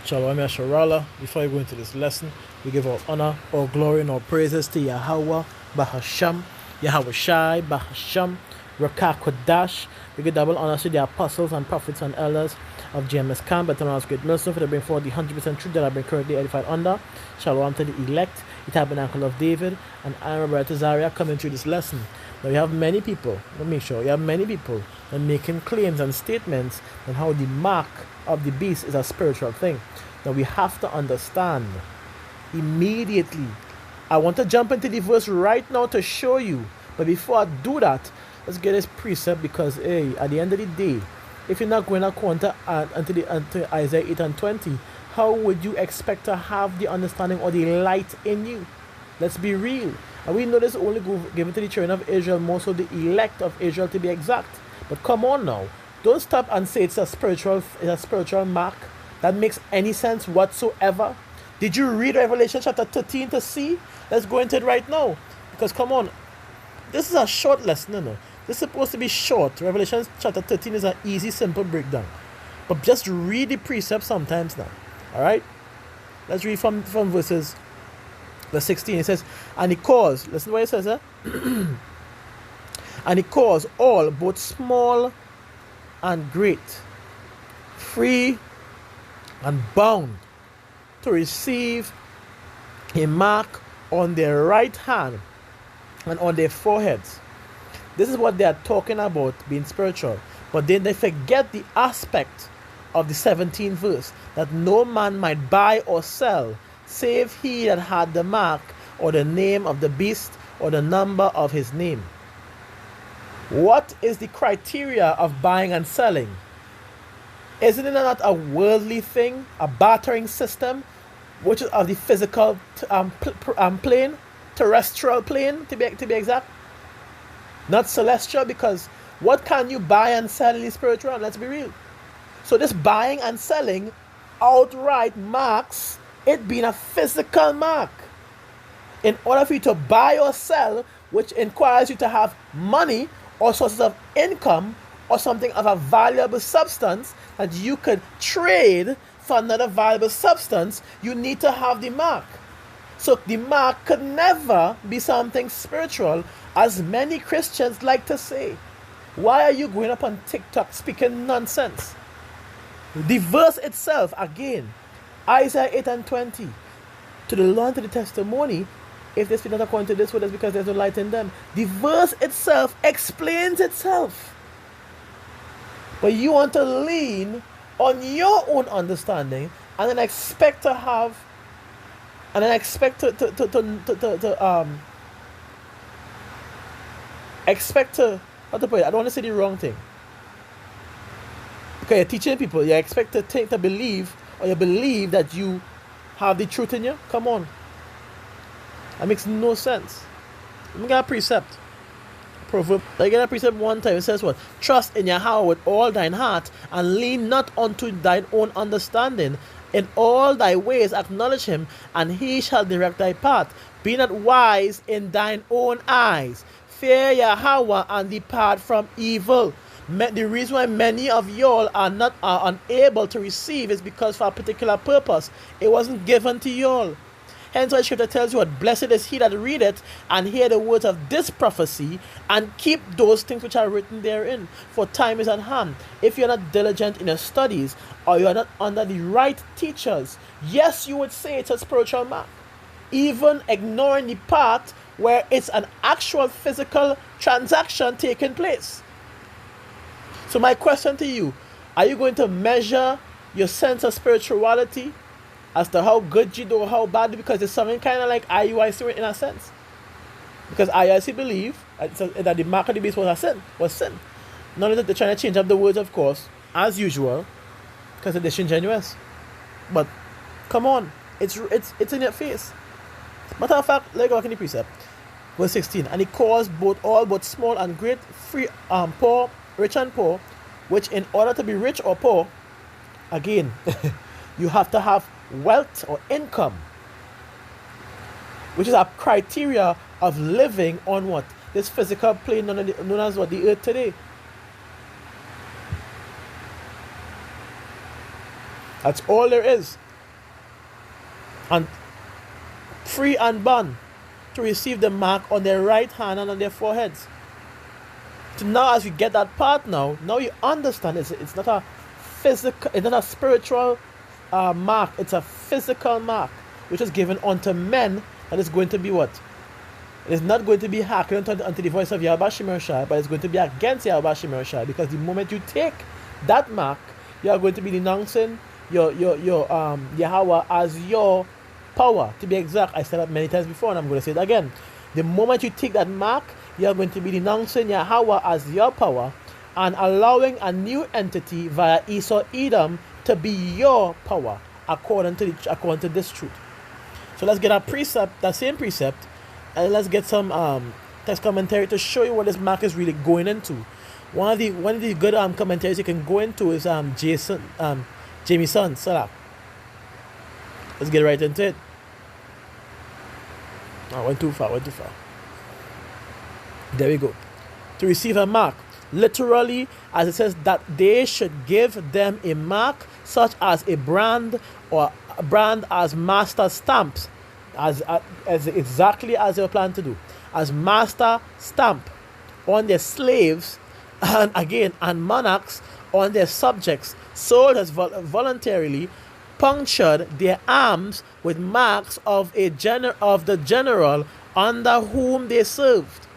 Shalom Yasharala. Before we go into this lesson, we give our honor, our glory, and our praises to Yahweh, Bahasham, Yahweh Shai, Bahasham, Rakah Kodash. We give double honor to the apostles and prophets and elders of GMS Camp, but God's great mercy for the bring forth the 100% truth that have been currently edified under. Shalom to the elect, the tabernacle of David, and I am Brother Zaria coming through this lesson. Now, we have many people, let me make sure, you have many people that making claims and statements on how the mark of the beast is a spiritual thing. Now, we have to understand immediately. I want to jump into the verse right now to show you. But before I do that, let's get this precept because, hey, at the end of the day, if you're not going to counter until Isaiah 8 and 20, how would you expect to have the understanding or the light in you? Let's be real. And we know this only given to the children of Israel, more so the elect of Israel to be exact. But come on now. Don't stop and say it's a spiritual mark. That makes any sense whatsoever. Did you read Revelation chapter 13 to see? Let's go into it right now. Because come on. This is a short lesson, you know. This is supposed to be short. Revelation chapter 13 is an easy, simple breakdown. But just read the precepts sometimes now. Alright? Let's read from verse 16. It says, and he caused, listen to what it says, and he caused all, both small and great, free and bound, to receive a mark on their right hand and on their foreheads. This is what they are talking about, being spiritual. But then they forget the aspect of the 17th verse, that no man might buy or sell, save he that had the mark, or the name of the beast, or the number of his name. What is the criteria of buying and selling? Isn't it not a worldly thing, a bartering system, which is of the physical plane, terrestrial plane, to be exact? Not celestial, because what can you buy and sell in the spiritual? Let's be real. So this buying and selling outright marks it being a physical mark. In order for you to buy or sell, which requires you to have money or sources of income or something of a valuable substance that you could trade for another valuable substance, you need to have the mark. So the mark could never be something spiritual, as many Christians like to say. Why are you going up on TikTok speaking nonsense? The verse itself, again, Isaiah 8 and 20, to the law and to the testimony, if they speak not according to this word, it's because there's no light in them. The verse itself explains itself. But you want to lean on your own understanding and then expect to have, and then expect to how to put it? I don't want to say the wrong thing. Okay, you're teaching people, you expect to believe, or you believe that you have the truth in you? Come on. That makes no sense. Let me get a precept. Proverb. I get a precept one time. It says what? Trust in Yahweh with all thine heart, and lean not unto thine own understanding. In all thy ways acknowledge him, and he shall direct thy path. Be not wise in thine own eyes. Fear Yahweh and depart from evil. The reason why many of y'all are unable to receive is because for a particular purpose, it wasn't given to y'all. Hence why Scripture tells you what? Blessed is he that readeth and hear the words of this prophecy, and keep those things which are written therein, for time is at hand. If you're not diligent in your studies, or you are not under the right teachers, yes, you would say it's a spiritual mark, even ignoring the part where it's an actual physical transaction taking place. So my question to you, are you going to measure your sense of spirituality as to how good you do or how bad? Because it's something kind of like IUIC in a sense. Because IUIC believe that the mark of the beast was sin. Not that they're trying to change up the words, of course, as usual, because they're disingenuous. But come on, it's in your face. Matter of fact, let's go back in the precept. Verse 16, and he caused both small and great, free, poor, rich and poor, which in order to be rich or poor, again, you have to have wealth or income, which is a criteria of living on what? This physical plane known as what? The earth today. That's all there is. and free and bond, to receive the mark on their right hand and on their foreheads. So now as you get that part now you understand it's not a physical, it's not a spiritual mark, it's a physical mark which is given unto men, that is going to be what? It is not going to be hearkening unto the voice of Yahweh Shemir Shai, but it's going to be against Yahweh Shemir Shai, because the moment you take that mark, you are going to be denouncing your Yahweh as your power. To be exact, I said that many times before and I'm going to say it again. The moment you take that mark, you are going to be denouncing Yahweh as your power and allowing a new entity via Esau Edom to be your power according to this truth. So let's get a precept, that same precept, and let's get some text commentary to show you what this mark is really going into. One of the good commentaries you can go into is Jameson Salak. Let's get right into it. Oh, went too far. There we go. To receive a mark, literally, as it says, that they should give them a mark such as a brand, or a brand as master stamps, as exactly as they were planned to do, as master stamp on their slaves, and again, and monarchs on their subjects. Soldiers voluntarily punctured their arms with marks of the general under whom they served.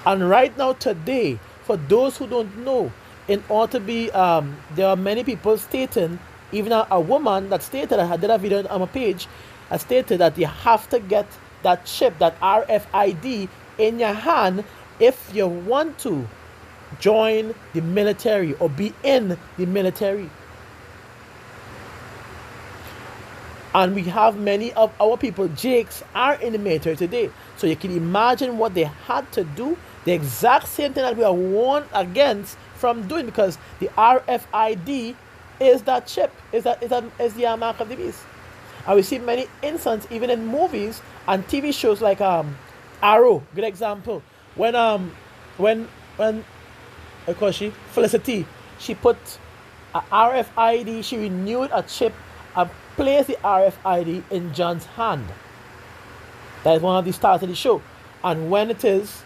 And right now, today, for those who don't know, in order to be, there are many people stating, even a woman that stated, I did a video on my page, I stated that you have to get that chip, that RFID in your hand if you want to join the military or be in the military. And we have many of our people, Jakes, are in the military today. So you can imagine what they had to do, the exact same thing that we are warned against from doing, because the RFID is that chip, is the mark of the beast. And we see many instances, even in movies and TV shows like Arrow, good example. When Felicity, she put a RFID, she renewed a chip and placed the RFID in John's hand. That is one of the stars of the show. And when it is,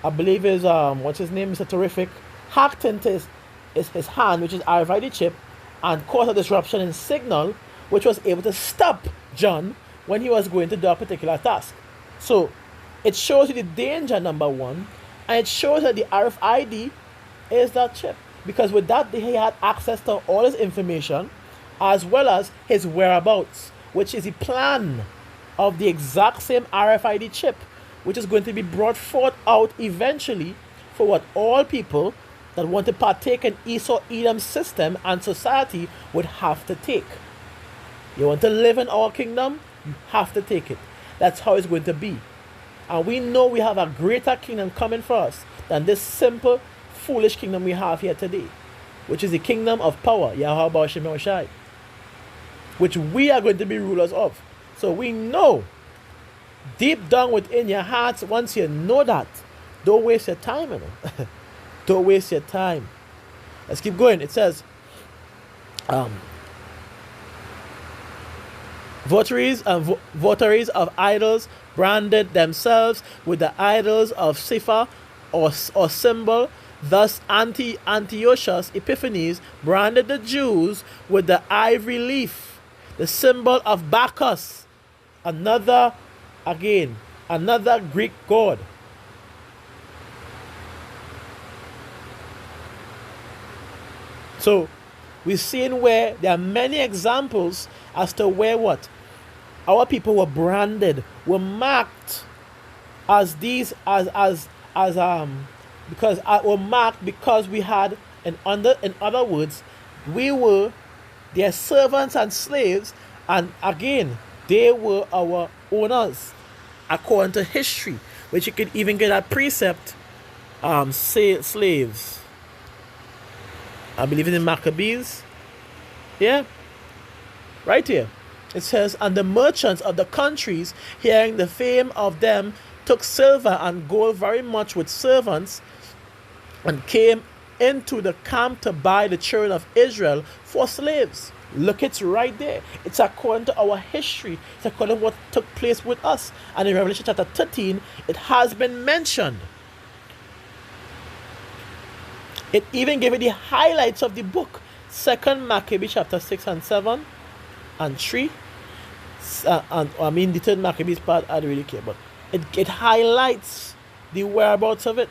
I believe is what's his name, Mr. Terrific, hacked into his hand, which is RFID chip, and caused a disruption in signal, which was able to stop John when he was going to do a particular task. So it shows you the danger, number one, and it shows that the RFID is that chip, because with that he had access to all his information as well as his whereabouts, which is the plan of the exact same RFID chip, which is going to be brought forth out eventually for what all people that want to partake in Esau Edom's system and society would have to take. You want to live in our kingdom, you have to take it. That's how it's going to be. And we know we have a greater kingdom coming for us than this simple, foolish kingdom we have here today, which is the kingdom of power, Yahweh Shemir Shai, which we are going to be rulers of. So we know, deep down within your hearts, once you know that, don't waste your time, you know. Don't waste your time. Let's keep going. It says, votaries of idols branded themselves with the idols of Sifa or symbol. Thus Antiochus Epiphanes branded the Jews with the ivory leaf, the symbol of Bacchus, another Greek god. So we're seeing where there are many examples as to where what our people were branded, were marked as these because were marked because we had in other words, we were their servants and slaves, and again they were our owners according to history, which you could even get a precept, slaves. I believe in the Maccabees. Yeah. Right here. It says, and the merchants of the countries, hearing the fame of them, took silver and gold very much with servants, and came into the camp to buy the children of Israel for slaves. Look, it's right there. It's according to our history. It's according to what took place with us. And in Revelation chapter 13, it has been mentioned. It even gave you the highlights of the book. 2nd Maccabees chapter 6 and 7 and 3. The 3rd Maccabees part, I don't really care. But it highlights the whereabouts of it.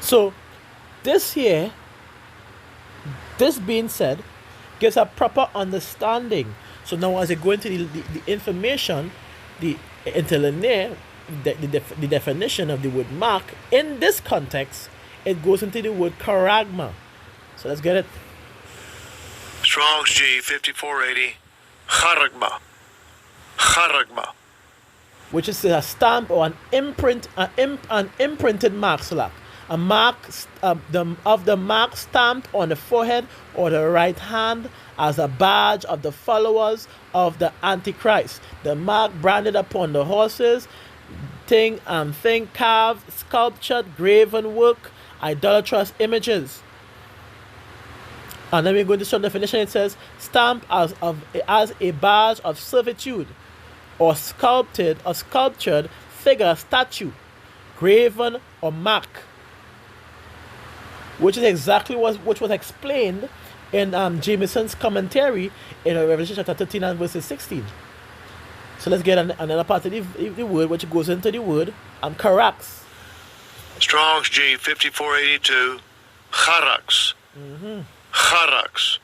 So, this being said, gives a proper understanding. So now as I go into the information, the interlinear, the definition of the word mark, in this context, it goes into the word charagma. So let's get it. Strong's G 5480, charagma. Charagma. Which is a stamp or an imprint, an imprinted mark, Slack. A mark of the mark stamped on the forehead or the right hand as a badge of the followers of the Antichrist. The mark branded upon the horses, thing carved, sculptured, graven work, idolatrous images. And then we go to the definition. It says stamp as a badge of servitude, or sculptured figure, statue, graven or mark. Which is exactly which was explained in Jameson's commentary in Revelation chapter 13 and verses 16. So let's get another part of the word, which goes into the word charax. Strong's G 5482, charax. Charax.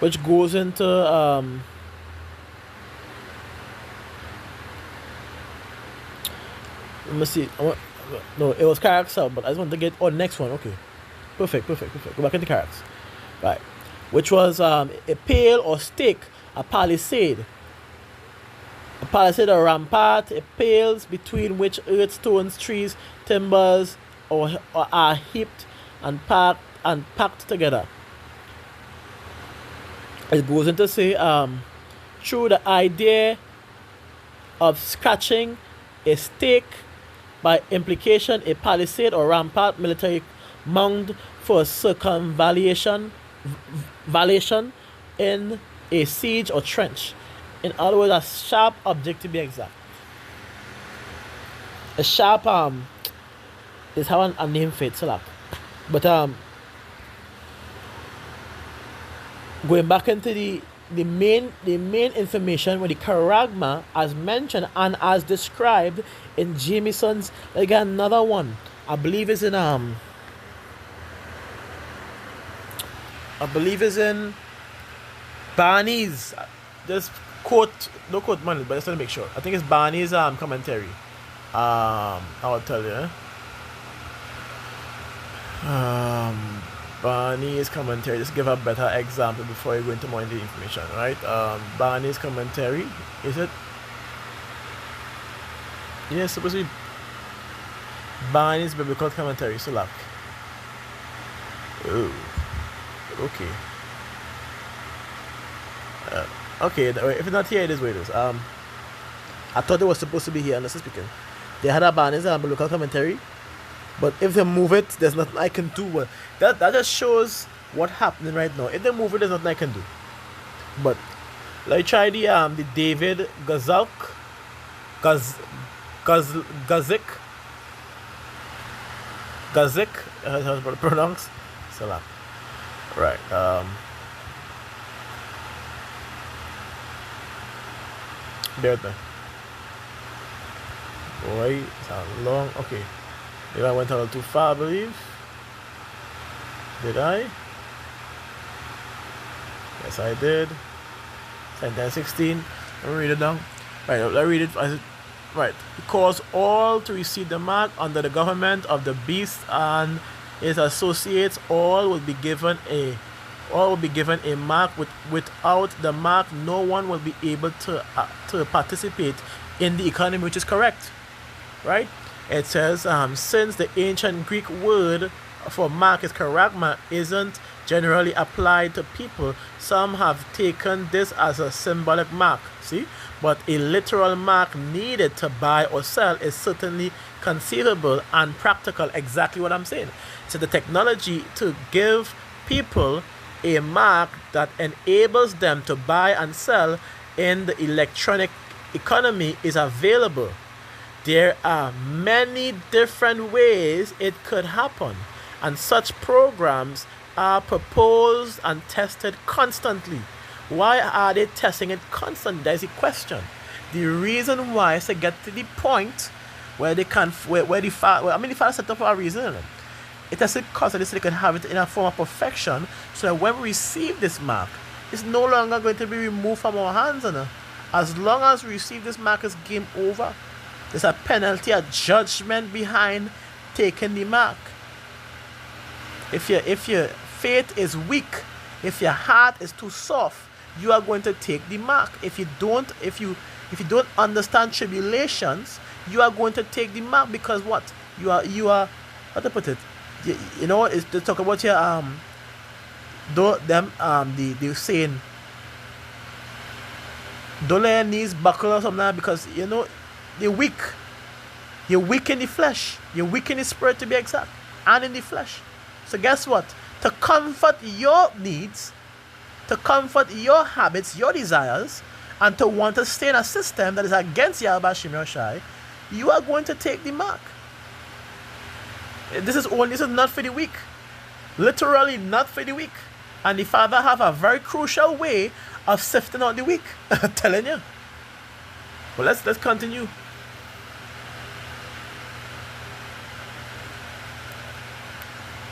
Which goes into let me see. No, it was charax out, but I just want to get next one. Okay, perfect. Go back into charax, right? Which was a pale or stake, a palisade or rampart, a pales between which earth, stones, trees, timbers, or are heaped and packed together. It goes into say through the idea of scratching a stake. By implication, a palisade or rampart military mound for circumvallation in a siege or trench. In other words, a sharp object to be exact. A sharp is how a name fits, but going back into the main information with the charagma as mentioned and as described in Jameson's, like another one, I believe is in Barney's, just no quote money, but just to make sure. I think it's Barney's commentary. I'll tell you. Barney's commentary, just give a better example before you go into more into the information, right? Barney's commentary, is it? Yeah, it's supposed to be Barney's biblical commentary, so like, oh, okay. Okay, if it's not here, it is where it is. I thought it was supposed to be here, honestly speaking. They had a Barney's biblical commentary, but if they move it, there's nothing I can do. Well, that just shows what's happening right now. If they move it, there's nothing I can do. But let's try the David Gazik. How to pronounce? Salam. Right. There. Boy, it's long. Okay. Maybe I went a little too far, I believe. Did I? Yes, I did. Sentence 16. Let me read it down. Right, let me read it. Right. Cause all to receive the mark under the government of the beast and his associates, all will be given a mark. Without the mark, no one will be able to participate in the economy, which is correct. Right? It says, since the ancient Greek word for mark is charagma isn't generally applied to people, some have taken this as a symbolic mark. See? but a literal mark needed to buy or sell is certainly conceivable and practical. Exactly what I'm saying. So the technology to give people a mark that enables them to buy and sell in the electronic economy is available. There are many different ways it could happen, and such programs are proposed and tested constantly. Why are they testing it constantly? That is the question. The reason why is to get to the point where they can, where the father, the father set up for a reason. It has to constantly so they can have it in a form of perfection, so that when we receive this mark, it's no longer going to be removed from our hands. As long as we receive this mark, it's game over. There's a penalty, a judgment behind taking the mark. If your faith is weak, if your heart is too soft, you are going to take the mark. If you don't understand tribulations, you are going to take the mark, because what? You are how to put it? You know, it's to talk about your the saying, don't let your knees buckle or something, because you know you're weak. You're weak in the flesh. You're weak in the spirit, to be exact, and in the flesh. So guess what? To comfort your needs, to comfort your habits, your desires, and to want to stay in a system that is against Yahweh Shem Yoshai, you are going to take the mark. This is not for the weak. Literally not for the weak. And the Father have a very crucial way of sifting out the weak. I'm telling you. Well, let's continue.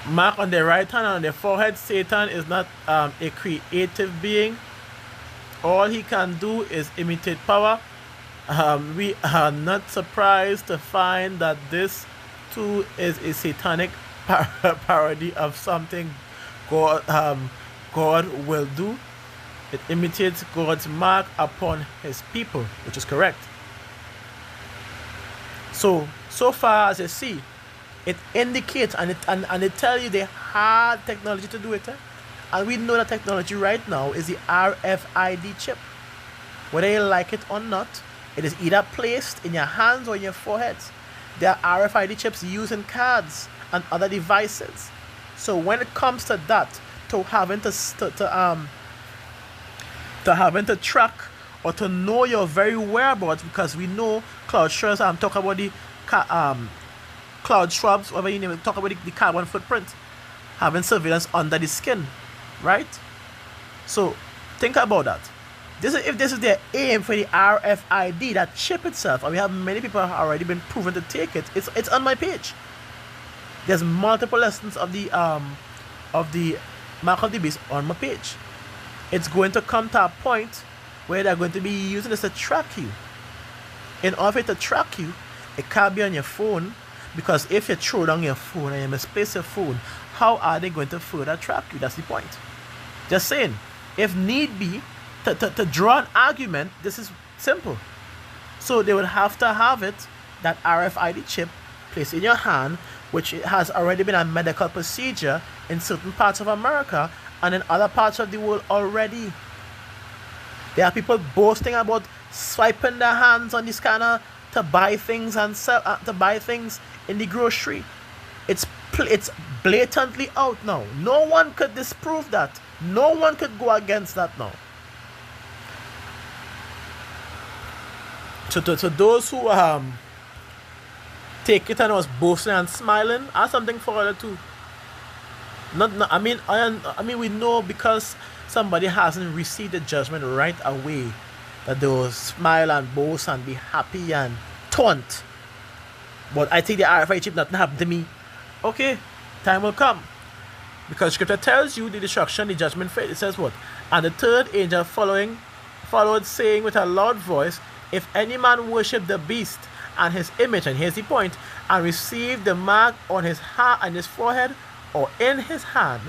Mark on their right hand and on their forehead. Satan is not a creative being. All he can do is imitate power. We are not surprised to find that this too is a satanic parody of something God will do. It imitates God's mark upon his people, which is correct. So far as you see, it indicates and it tells you they had technology to do it. And we know that technology right now is the RFID chip. Whether you like it or not, it is either placed in your hands or in your foreheads. There are RFID chips used in cards and other devices. So when it comes to that, to having to track or to know your very whereabouts, because we know cloud shrubs, I'm talking about the cloud shrubs, whatever you name it, talk about the carbon footprint, having surveillance under the skin, right? So think about that. If this is their aim for the RFID, that chip itself, and we have many people have already been proven to take it. It's on my page. There's multiple lessons of the mark of the beast on my page. It's going to come to a point where they're going to be using this to track you. In order to track you, it can't be on your phone, because if you throw down your phone and you misplace your phone, how are they going to further track you? That's the point. Just saying, if need be, to draw an argument, this is simple. So they would have to have it, that RFID chip, placed in your hand, which has already been a medical procedure in certain parts of America and in other parts of the world already. There are people boasting about swiping their hands on the scanner to buy things and sell, to buy things in the grocery. It's blatantly out now. No one could disprove that. No one could go against that now. So to those who take it and was boasting and smiling, I have something for other too. I mean, we know because somebody hasn't received the judgment right away that they will smile and boast and be happy and taunt. But I think the RFID chip nothing happened to me. Okay, time will come. Because scripture tells you the destruction, the judgment fate. It says what? And the third angel followed, saying with a loud voice, if any man worship the beast and his image, and here's the point, and receive the mark on his heart and his forehead or in his hand,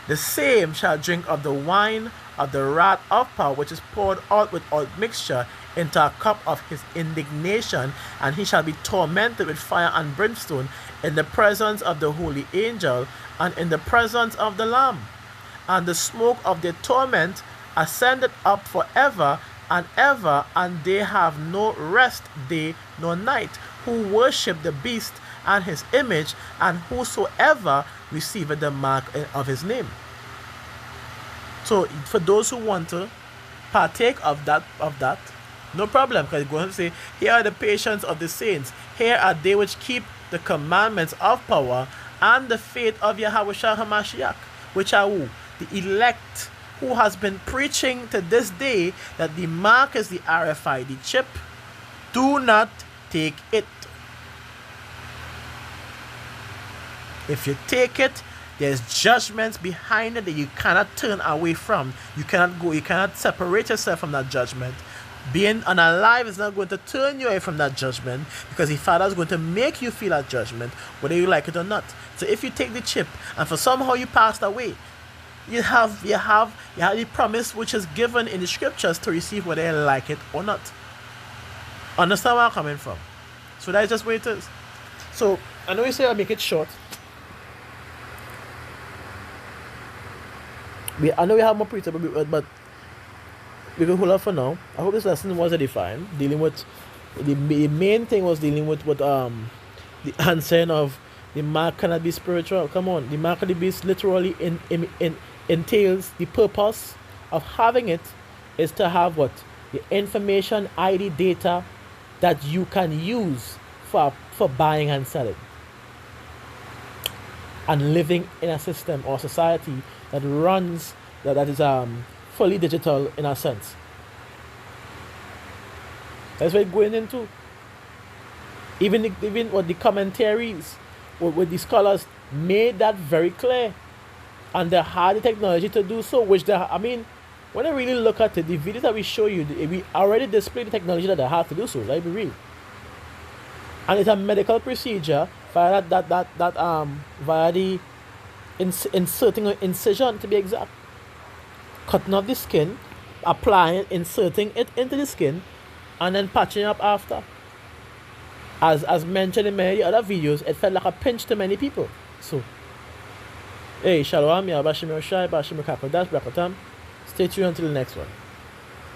the same shall drink of the wine of the wrath of power, which is poured out without mixture into a cup of his indignation, and he shall be tormented with fire and brimstone in the presence of the holy angel and in the presence of the Lamb. And the smoke of their torment ascended up forever and ever, and they have no rest day nor night, who worship the beast and his image, and whosoever receiveth the mark of his name. So for those who want to partake of that, no problem, because it's going to say, here are the patience of the saints, here are they which keep the commandments of power and the faith of Yahweh HaMashiach, which are who? The elect, who has been preaching to this day that the mark is the RFID chip. Do not take it. If you take it, there's judgments behind it that you cannot turn away from. You cannot separate yourself from that judgment. Being unalive is not going to turn you away from that judgment, because the Father is going to make you feel that judgment, whether you like it or not. So if you take the chip and for somehow you passed away, you have the promise which is given in the scriptures to receive whether you like it or not. Understand where I'm coming from? So that's just where it is. So I know you say I'll make it short. I know we have more preacher, but we can hold up for now. I hope this lesson was edifying. Dealing with the main thing was dealing with what the answering of the mark cannot be spiritual. Come on, the mark of the beast literally entails the purpose of having it is to have what? The information, ID, data that you can use for buying and selling, and living in a system or society that runs that is fully digital in a sense. That's what it's going into. Even what the commentaries with the scholars made that very clear, and they had the technology to do so. Which when I really look at it, the videos that we show you, we already display the technology that they have to do so. Let's be real. And it's a medical procedure via via the inserting an incision, to be exact, cutting off the skin, applying, inserting it into the skin, and then patching up after. As mentioned in many other videos, it felt like a pinch to many people. So, hey, shalom, ya bashim yoshai, bashim kakodash, brakatam. Stay tuned until the next one.